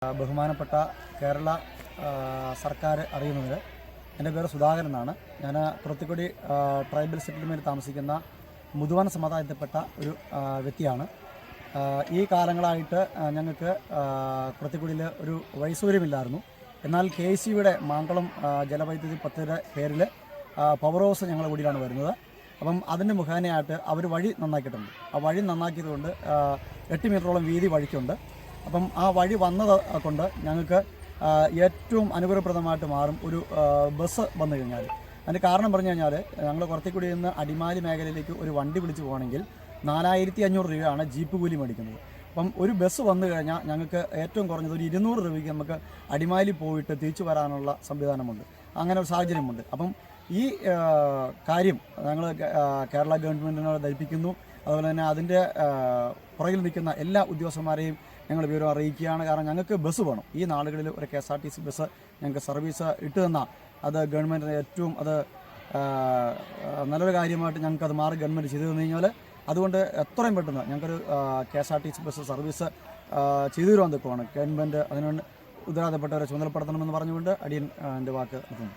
ബഹുമാനപ്പെട്ട കേരള സർക്കാർ അറിയുന്നതിൽ എൻ്റെ പേര് സുധാകരൻ എന്നാണ്. ഞാൻ കുറത്തിക്കുടി ട്രൈബൽ സെറ്റിൽമെൻറ്റിൽ താമസിക്കുന്ന മുതുവൻ സമുദായത്തിൽപ്പെട്ട ഒരു വ്യക്തിയാണ്. ഈ കാലങ്ങളായിട്ട് ഞങ്ങൾക്ക് കുറത്തിക്കുടിയിൽ ഒരു വൈസൂര്യമില്ലായിരുന്നു. എന്നാൽ KCBയുടെ മാങ്കുളം ജലവൈദ്യുതി പദ്ധതിയുടെ പേരിൽ പവർ ഹൗസ് ഞങ്ങളുടെ കൂടിയിലാണ് വരുന്നത്. അപ്പം അതിൻ്റെ മുഖേനയായിട്ട് അവർ വഴി നന്നാക്കിയിട്ടുണ്ട്. ആ വഴി നന്നാക്കിയതുകൊണ്ട് 8 മീറ്ററോളം വീതി വഴിക്കുണ്ട്. അപ്പം ആ വഴി വന്നത് കൊണ്ട് ഞങ്ങൾക്ക് ഏറ്റവും അനുകൂലപ്രദമായിട്ട് മാറും ഒരു ബസ് വന്നു കഴിഞ്ഞാൽ. അതിന് കാരണം പറഞ്ഞു കഴിഞ്ഞാൽ ഞങ്ങൾ കുറത്തിക്കുടിയിൽ നിന്ന് അടിമാലി മേഖലയിലേക്ക് ഒരു വണ്ടി വിളിച്ച് പോകണമെങ്കിൽ 4500 രൂപയാണ് ജീപ്പ് കൂലി മേടിക്കുന്നത്. അപ്പം ഒരു ബസ് വന്നു കഴിഞ്ഞാൽ ഞങ്ങൾക്ക് ഏറ്റവും കുറഞ്ഞത് ഒരു 200 രൂപയ്ക്ക് നമുക്ക് അടിമാലി പോയിട്ട് തിരിച്ചു വരാനുള്ള സംവിധാനമുണ്ട്. അങ്ങനെ ഒരു സാഹചര്യമുണ്ട്. അപ്പം ഈ കാര്യം ഞങ്ങൾ കേരള ഗവൺമെൻറ്റിനോട് ധരിപ്പിക്കുന്നു. അതുപോലെ തന്നെ അതിൻ്റെ പുറകിൽ നിൽക്കുന്ന എല്ലാ ഉദ്യോഗസ്ഥന്മാരെയും ഞങ്ങൾ വിവരം അറിയിക്കുകയാണ്. കാരണം ഞങ്ങൾക്ക് ബസ് വേണം. ഈ നാടുകളിൽ ഒരു KSRTC ബസ് ഞങ്ങൾക്ക് സർവീസ് ഇട്ട് തന്നാൽ അത് ഗവൺമെൻറ്റിന് ഏറ്റവും അത് നല്ലൊരു കാര്യമായിട്ട് ഞങ്ങൾക്കത് മാറി ഗവൺമെൻറ് ചെയ്തു തന്നു കഴിഞ്ഞാൽ അതുകൊണ്ട് എത്രയും പെട്ടെന്ന് ഞങ്ങൾക്കൊരു KSRTC ബസ് സർവീസ് ചെയ്തു തരുവാൻ നിൽക്കുവാണ്. ഗവൺമെൻറ് അതിനുവേണ്ടി ഉത്തരവാദപ്പെട്ടവരെ ചുമതലപ്പെടുത്തണമെന്ന് പറഞ്ഞുകൊണ്ട് അടിയൻ എൻ്റെ വാക്ക് നിർത്തുന്നു.